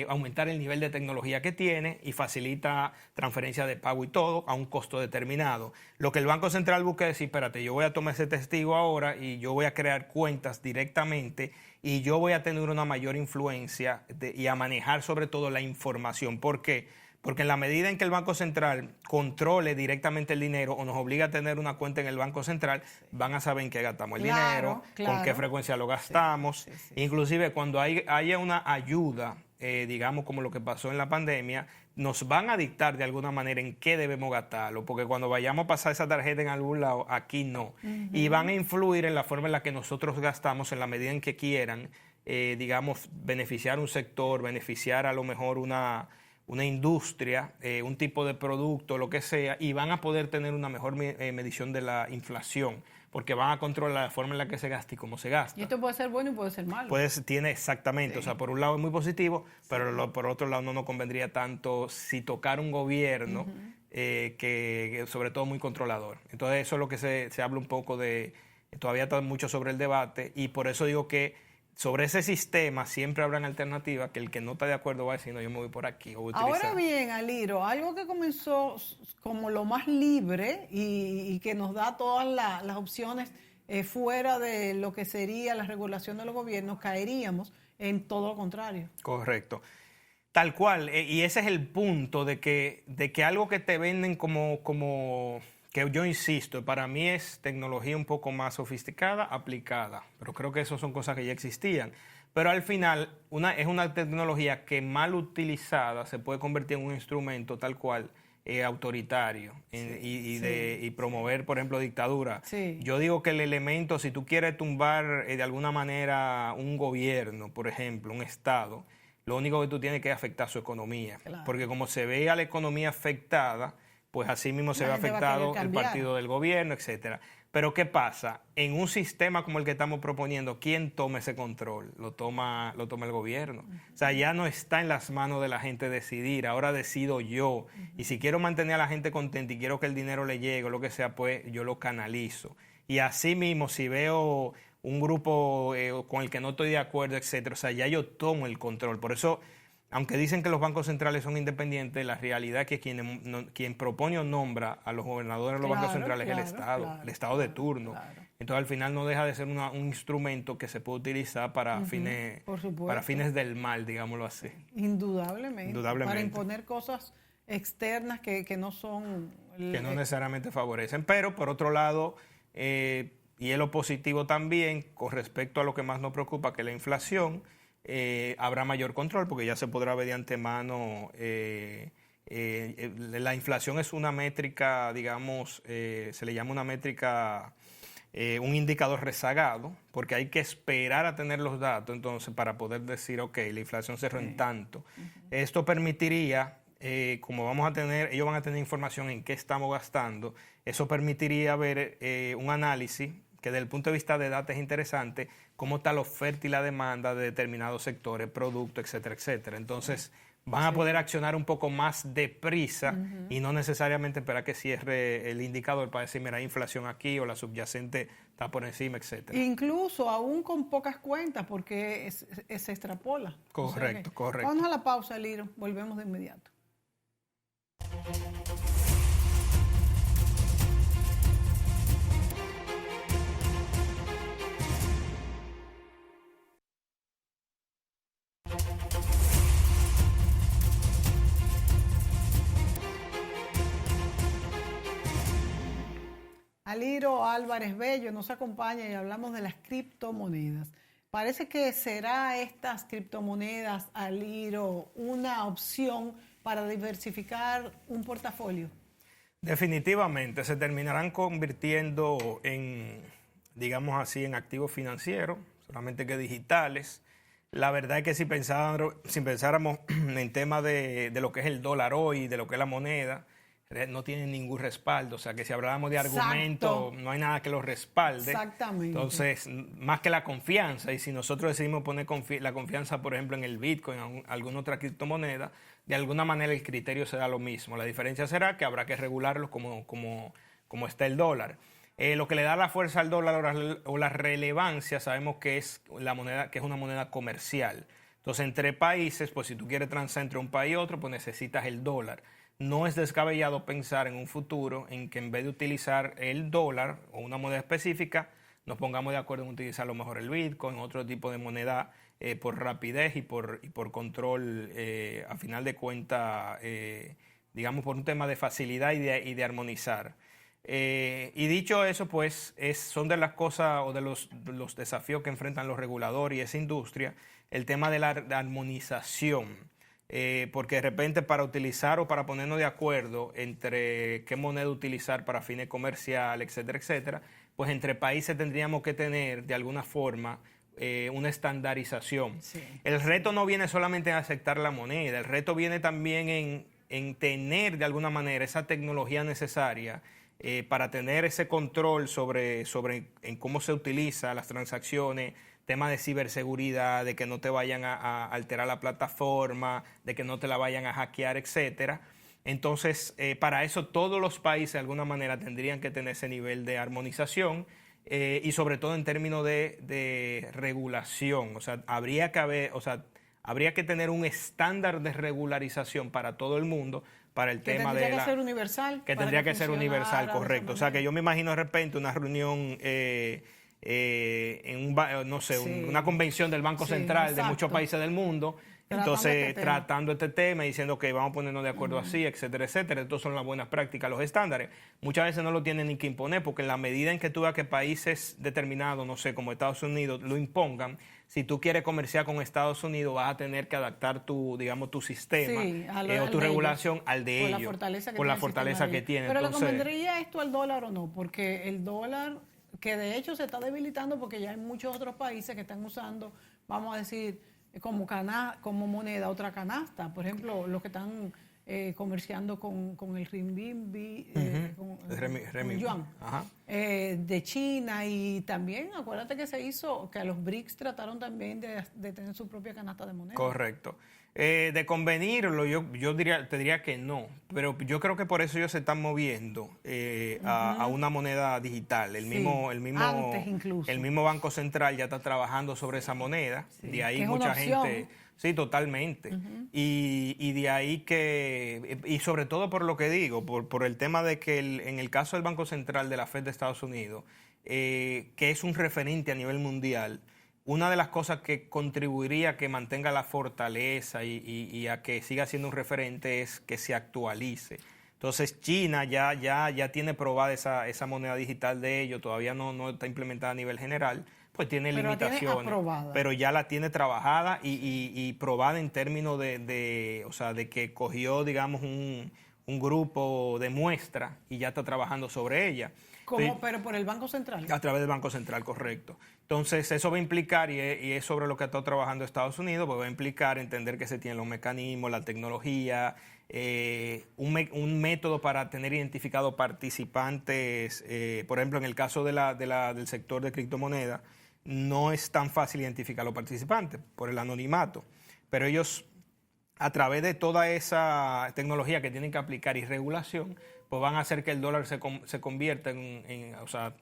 aumentar el nivel de tecnología que tiene y facilita transferencia de pago y todo a un costo determinado. Lo que el Banco Central busca es decir, espérate, yo voy a tomar ese testigo ahora y yo voy a crear cuentas directamente y yo voy a tener una mayor influencia y a manejar sobre todo la información. ¿Por qué? Porque en la medida en que el Banco Central controle directamente el dinero o nos obliga a tener una cuenta en el Banco Central, van a saber en qué gastamos el dinero, con qué frecuencia lo gastamos. Inclusive cuando haya una ayuda, digamos como lo que pasó en la pandemia, nos van a dictar de alguna manera en qué debemos gastarlo, porque cuando vayamos a pasar esa tarjeta en algún lado, aquí no. Y van a influir en la forma en la que nosotros gastamos en la medida en que quieran, digamos, beneficiar un sector, beneficiar a lo mejor una industria, un tipo de producto, lo que sea, y van a poder tener una mejor medición de la inflación, porque van a controlar la forma en la que se gasta y cómo se gasta.
Y esto puede ser bueno y puede ser malo.
Tiene exactamente, o sea, por un lado es muy positivo, pero por otro lado no nos convendría tanto si tocar un gobierno que sobre todo muy controlador. Entonces eso es lo que se habla un poco de, todavía está mucho sobre el debate, y por eso digo que sobre ese sistema siempre habrán alternativas, que el que no está de acuerdo va a decir, no, yo me voy por aquí. O voy a utilizar.
Ahora bien, Aliro, algo que comenzó como lo más libre y que nos da todas las opciones fuera de lo que sería la regulación de los gobiernos, caeríamos en todo lo contrario.
Correcto. Tal cual, y ese es el punto de que algo que te venden como que yo insisto, para mí es tecnología un poco más sofisticada, aplicada, pero creo que eso son cosas que ya existían. Pero al final es una tecnología que mal utilizada se puede convertir en un instrumento tal cual autoritario y promover, por ejemplo, dictadura. Sí. Yo digo que el elemento, si tú quieres tumbar de alguna manera un gobierno, por ejemplo, un Estado, lo único que tú tienes que afectar su economía. Claro. Porque como se ve a la economía afectada, pues así mismo se ve afectado el partido del gobierno, etcétera. Pero ¿qué pasa? En un sistema como el que estamos proponiendo, ¿quién toma ese control? Lo toma el gobierno. O sea, ya no está en las manos de la gente decidir, ahora decido yo. Y si quiero mantener a la gente contenta y quiero que el dinero le llegue o lo que sea, pues yo lo canalizo. Y así mismo, si veo un grupo con el que no estoy de acuerdo, etcétera, o sea, ya yo tomo el control. Por eso, aunque dicen que los bancos centrales son independientes, la realidad es que quien propone o nombra a los gobernadores de los bancos centrales es el Estado, el Estado de turno. Claro. Entonces, al final no deja de ser un instrumento que se puede utilizar para fines del mal, digámoslo así.
Indudablemente. Para imponer cosas externas que no son...
Que no necesariamente favorecen. Pero, por otro lado, y es lo positivo también, con respecto a lo que más nos preocupa, que es la inflación, habrá mayor control porque ya se podrá ver de antemano. La inflación es una métrica, digamos, se le llama una métrica, un indicador rezagado, porque hay que esperar a tener los datos entonces para poder decir, ok, la inflación cerró en tanto. Esto permitiría, como ellos van a tener información en qué estamos gastando, eso permitiría ver un análisis que desde el punto de vista de datos es interesante, cómo está la oferta y la demanda de determinados sectores, productos, etcétera, etcétera. Entonces, van a poder accionar un poco más deprisa y no necesariamente esperar que cierre el indicador para decir, mira, hay inflación aquí o la subyacente está por encima, etcétera.
Incluso aún con pocas cuentas, porque se extrapola.
Correcto, correcto.
Vamos a la pausa, Liro. Volvemos de inmediato. Aliro Álvarez Bello nos acompaña y hablamos de las criptomonedas. Parece que será estas criptomonedas, Aliro, una opción para diversificar un portafolio.
Definitivamente, se terminarán convirtiendo en, digamos así, en activos financieros, solamente que digitales. La verdad es que si pensáramos en tema de lo que es el dólar hoy, de lo que es la moneda, no tienen ningún respaldo. O sea, que si habláramos de
Exacto.
argumentos, no hay nada que los respalde.
Exactamente.
Entonces, más que la confianza, y si nosotros decidimos poner la confianza, por ejemplo, en el Bitcoin o en alguna otra criptomoneda, de alguna manera el criterio será lo mismo. La diferencia será que habrá que regularlo como está el dólar. Lo que le da la fuerza al dólar o la relevancia, sabemos que es la moneda, que es una moneda comercial. Entonces, entre países, pues si tú quieres transar entre un país y otro, pues necesitas el dólar. No es descabellado pensar en un futuro en que en vez de utilizar el dólar o una moneda específica, nos pongamos de acuerdo en utilizar a lo mejor el Bitcoin, otro tipo de moneda por rapidez y por control, a final de cuentas, digamos, por un tema de facilidad y de armonizar. Y dicho eso, pues son de las cosas o de los desafíos que enfrentan los reguladores y esa industria, el tema de la armonización. Porque de repente para utilizar o para ponernos de acuerdo entre qué moneda utilizar para fines comerciales, etcétera, etcétera, pues entre países tendríamos que tener de alguna forma una estandarización.
Sí.
El reto no viene solamente en aceptar la moneda, el reto viene también en tener de alguna manera esa tecnología necesaria para tener ese control sobre en cómo se utiliza las transacciones, tema de ciberseguridad, de que no te vayan a alterar la plataforma, de que no te la vayan a hackear, etcétera. Entonces, para eso todos los países de alguna manera tendrían que tener ese nivel de armonización y sobre todo en términos de regulación. O sea, habría que tener un estándar de regularización para todo el mundo para el tema de
tendría que ser universal.
que tendría que ser universal, correcto. O sea, que yo me imagino de repente una reunión una convención del Banco Central de muchos países del mundo, entonces tratando este tema y diciendo que vamos a ponernos de acuerdo así, etcétera, etcétera. Estos son las buenas prácticas, los estándares. Muchas veces no lo tienen ni que imponer, porque en la medida en que tú veas que países determinados, no sé, como Estados Unidos, lo impongan, si tú quieres comerciar con Estados Unidos, vas a tener que adaptar tu sistema o tu regulación al de ellos, por la fortaleza que tiene.
Pero entonces, ¿le convendría esto al dólar o no? Porque el dólar, que de hecho se está debilitando porque ya hay muchos otros países que están usando, vamos a decir, como moneda otra canasta. Por ejemplo, los que están comerciando con el renminbi, con yuan, de China, y también acuérdate que se hizo, que a los BRICS trataron también de tener su propia canasta de moneda.
Correcto. De convenirlo, yo te diría que no, pero yo creo que por eso ellos se están moviendo a una moneda digital. El mismo Banco Central ya está trabajando sobre esa moneda, de ahí mucha gente... Sí, totalmente. Y de ahí y sobre todo por lo que digo, por el tema de que en el caso del Banco Central de la Fed de Estados Unidos, que es un referente a nivel mundial, una de las cosas que contribuiría a que mantenga la fortaleza y a que siga siendo un referente es que se actualice. Entonces China ya tiene probada esa moneda digital de ellos, todavía no está implementada a nivel general, pues tiene limitaciones, pero ya la tiene trabajada y probada en términos de que cogió, digamos, un grupo de muestra y ya está trabajando sobre ella.
Pero por el Banco Central.
A través del Banco Central, correcto. Entonces, eso va a implicar, y es sobre lo que ha estado trabajando Estados Unidos, pues va a implicar entender que se tienen los mecanismos, la tecnología, un método para tener identificados participantes. Por ejemplo, en el caso del sector de criptomonedas, no es tan fácil identificar a los participantes por el anonimato, pero ellos, a través de toda esa tecnología que tienen que aplicar y regulación, pues van a hacer que el dólar se convierta o sea,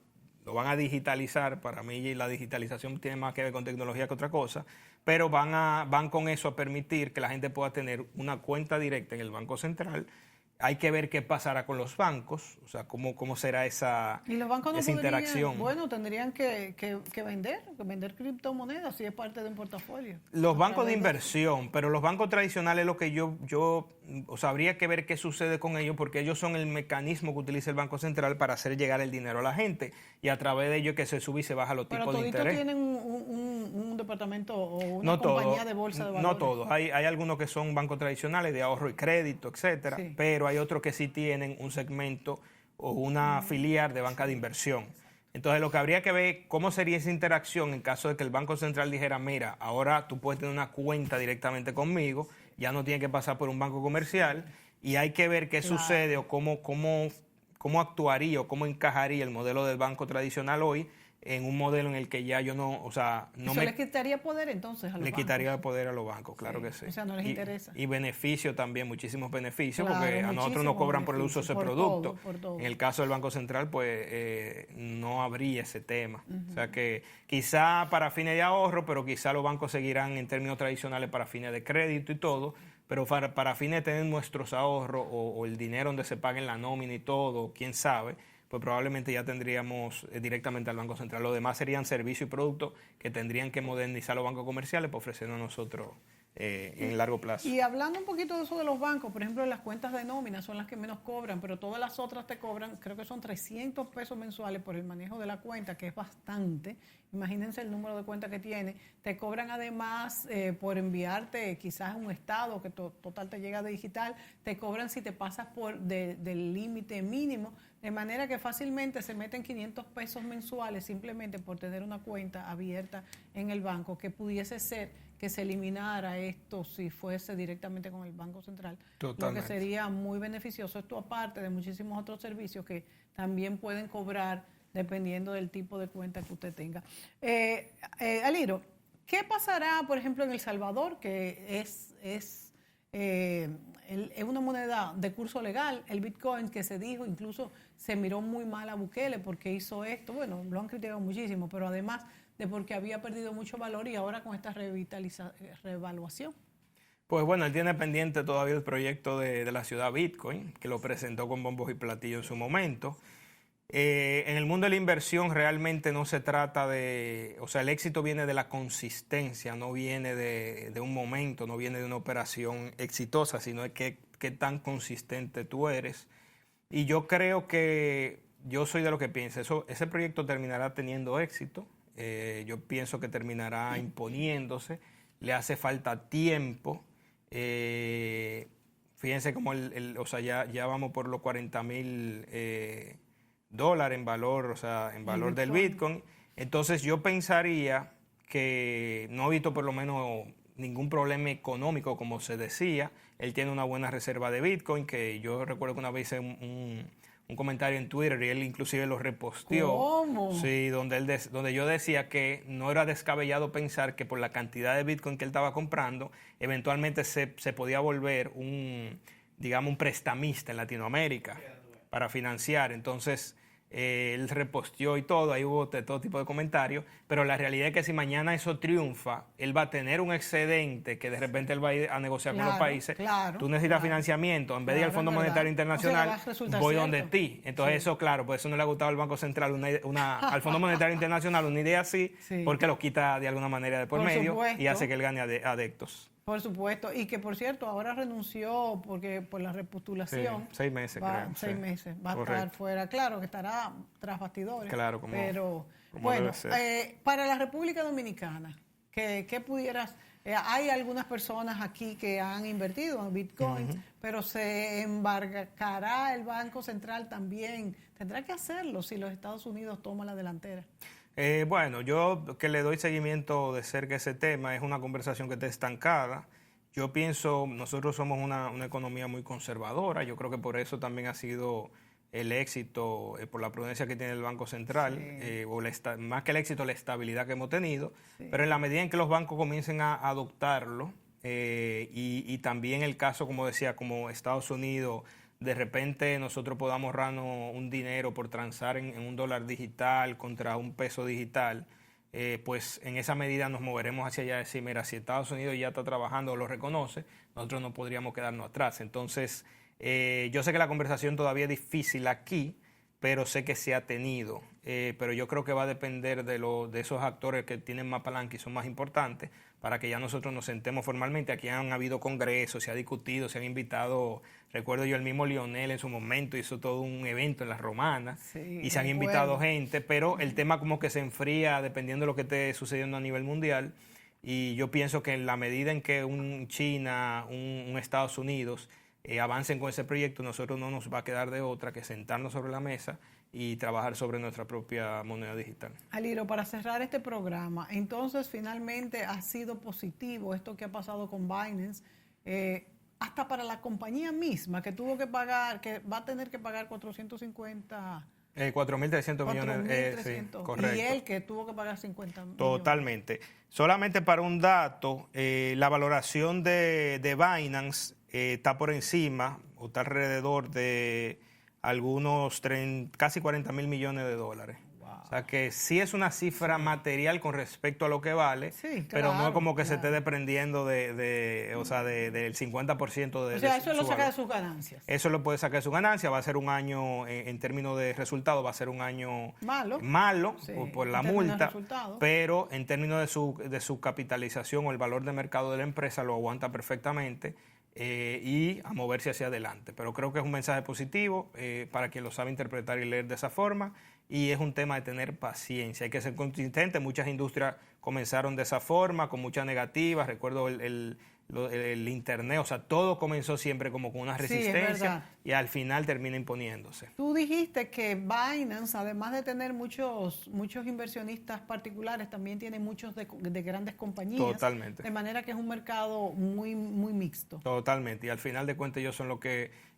lo van a digitalizar. Para mí la digitalización tiene más que ver con tecnología que otra cosa, pero van con eso a permitir que la gente pueda tener una cuenta directa en el Banco Central. Hay que ver qué pasará con los bancos, o sea, cómo será esa interacción.
Y los bancos tendrían que vender criptomonedas si es parte de un portafolio.
Los bancos de inversión, pero los bancos tradicionales, lo que habría que ver qué sucede con ellos, porque ellos son el mecanismo que utiliza el Banco Central para hacer llegar el dinero a la gente, y a través de ello que se sube y se baja los tipos de interés.
Pero tienen un departamento o una compañía de bolsa de valores.
No todos, hay algunos que son bancos tradicionales de ahorro y crédito, etcétera, pero hay otros que sí tienen un segmento o una filial de banca de inversión. Entonces, lo que habría que ver cómo sería esa interacción en caso de que el Banco Central dijera, mira, ahora tú puedes tener una cuenta directamente conmigo, ya no tienes que pasar por un banco comercial, y hay que ver qué sucede o cómo actuaría o cómo encajaría el modelo del banco tradicional hoy en un modelo en el que ya yo no, o sea, no
¿Eso le quitaría poder entonces a los bancos?
Le quitaría poder a los bancos, claro que sí.
O sea, no les interesa.
Y beneficio también, muchísimos beneficios,
Claro,
porque a nosotros nos cobran por el uso de ese producto.
Por todo.
En el caso del Banco Central, pues no habría ese tema. O sea que quizá para fines de ahorro, pero quizá los bancos seguirán en términos tradicionales para fines de crédito y todo, pero para fines de tener nuestros ahorros o el dinero donde se paguen la nómina y todo, quién sabe, pues probablemente ya tendríamos directamente al Banco Central. Lo demás serían servicios y productos que tendrían que modernizar los bancos comerciales para ofrecernos a nosotros en largo plazo.
Y hablando un poquito de eso de los bancos, por ejemplo, las cuentas de nómina son las que menos cobran, pero todas las otras te cobran, creo que son 300 pesos mensuales por el manejo de la cuenta, que es bastante. Imagínense el número de cuentas que tiene. Te cobran además por enviarte quizás un estado que total te llega de digital. Te cobran si te pasas del límite mínimo. De manera que fácilmente se meten 500 pesos mensuales simplemente por tener una cuenta abierta en el banco, que pudiese ser que se eliminara esto si fuese directamente con el Banco Central.
Totalmente.
Lo que sería muy beneficioso. Esto aparte de muchísimos otros servicios que también pueden cobrar dependiendo del tipo de cuenta que usted tenga. Aliro, ¿qué pasará, por ejemplo, en El Salvador, que es una moneda de curso legal, el Bitcoin, que se dijo, incluso se miró muy mal a Bukele porque hizo esto? Bueno, lo han criticado muchísimo, pero además de porque había perdido mucho valor y ahora con esta revaluación.
Pues bueno, él tiene pendiente todavía el proyecto de la ciudad Bitcoin, que lo presentó con bombos y platillos en su momento. En el mundo de la inversión realmente no se trata de, o sea, el éxito viene de la consistencia, no viene de un momento, no viene de una operación exitosa, sino de qué tan consistente tú eres. Y yo creo que, yo soy de lo que piensa, ese proyecto terminará teniendo éxito, yo pienso que terminará imponiéndose, le hace falta tiempo. Fíjense como o sea, ya vamos por los 40,000 dólares en valor, o sea, en valor del Bitcoin. Entonces yo pensaría que no ha visto por lo menos ningún problema económico, como se decía. Él tiene una buena reserva de Bitcoin, que yo recuerdo que una vez hice un comentario en Twitter y él inclusive lo reposteó.
¿Cómo?
Sí, donde yo decía que no era descabellado pensar que por la cantidad de Bitcoin que él estaba comprando, eventualmente se podía volver digamos, un prestamista en Latinoamérica para financiar. Entonces, él reposteó y todo, ahí hubo todo tipo de comentarios, pero la realidad es que si mañana eso triunfa, él va a tener un excedente que de repente él va a ir a negociar con los países. Tú necesitas financiamiento, en vez de ir al Fondo Monetario Internacional, voy donde ti. Entonces eso, claro, pues eso no le ha gustado al Banco Central, al Fondo Monetario Internacional una idea así, porque lo quita de alguna manera de por medio supuesto. Y hace que él gane adeptos.
Por supuesto, y que por cierto, ahora renunció porque por la repostulación.
Sí, 6 meses, creo.
6 meses, va a estar fuera. Claro que estará tras bastidores.
Claro,
pero bueno, para la República Dominicana, ¿qué pudieras? Hay algunas personas aquí que han invertido en Bitcoin, pero se embarcará el Banco Central también. Tendrá que hacerlo si los Estados Unidos toman la delantera.
Bueno, yo que le doy seguimiento de cerca a ese tema, es una conversación que está estancada. Yo pienso, nosotros somos una economía muy conservadora, yo creo que por eso también ha sido el éxito, por la prudencia que tiene el Banco Central, más que el éxito, la estabilidad que hemos tenido, pero en la medida en que los bancos comiencen a adoptarlo, y también el caso, como decía, como Estados Unidos, de repente nosotros podamos ahorrarnos un dinero por transar en un dólar digital contra un peso digital, pues en esa medida nos moveremos hacia allá y decir, mira, si Estados Unidos ya está trabajando o lo reconoce, nosotros no podríamos quedarnos atrás. Entonces, yo sé que la conversación todavía es difícil aquí, pero sé que se ha tenido. Pero yo creo que va a depender de esos actores que tienen más palanca y son más importantes para que ya nosotros nos sentemos formalmente. Aquí han habido congresos, se ha discutido, se han invitado, recuerdo yo el mismo Lionel en su momento hizo todo un evento en La Romana y se han invitado gente, pero el tema como que se enfría dependiendo de lo que esté sucediendo a nivel mundial. Y yo pienso que en la medida en que un China, un Estados Unidos avancen con ese proyecto, nosotros no nos va a quedar de otra que sentarnos sobre la mesa y trabajar sobre nuestra propia moneda digital.
Aliro, para cerrar este programa, entonces finalmente ha sido positivo esto que ha pasado con Binance. hasta para la compañía misma que tuvo que pagar, que va a tener que pagar 450...
4.300 millones, sí, correcto.
Y él que tuvo que pagar 50 millones.
Totalmente. Solamente para un dato, la valoración de Binance está por encima, o está alrededor de algunos casi 40.000 millones de dólares. O sea que sí es una cifra material con respecto a lo que vale,
sí,
pero no es como que se esté desprendiendo del 50% de...
O sea, eso lo saca de sus ganancias.
Eso lo puede sacar de sus ganancias. Va a ser un año, en términos de resultados, va a ser un año malo
sí,
por la multa, pero en términos de su capitalización o el valor de mercado de la empresa lo aguanta perfectamente. Y a moverse hacia adelante. Pero creo que es un mensaje positivo para quien lo sabe interpretar y leer de esa forma, y es un tema de tener paciencia. Hay que ser consistente. Muchas industrias comenzaron de esa forma, con muchas negativas. Recuerdo el Internet, o sea, todo comenzó siempre como con una resistencia y al final termina imponiéndose.
Tú dijiste que Binance, además de tener muchos inversionistas particulares, también tiene muchos de grandes compañías.
Totalmente.
De manera que es un mercado muy mixto.
Totalmente. Y al final de cuentas ellos son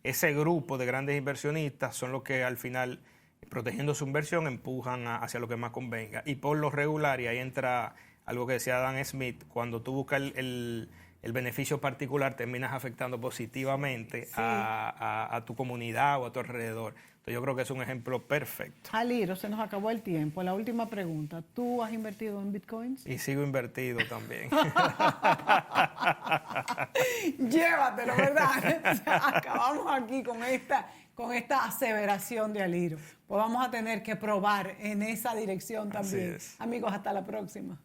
ese grupo de grandes inversionistas son los que al final, protegiendo su inversión, empujan hacia lo que más convenga. Y por lo regular, y ahí entra algo que decía Dan Smith, cuando tú buscas el beneficio particular, terminas afectando positivamente a tu comunidad o a tu alrededor. Entonces yo creo que es un ejemplo perfecto.
Aliro, se nos acabó el tiempo. La última pregunta. ¿Tú has invertido en bitcoins?
Y sigo invertido también.
Llévatelo, ¿verdad? Acabamos aquí con esta aseveración de Aliro. Pues vamos a tener que probar en esa dirección también.
Así es.
Amigos, hasta la próxima.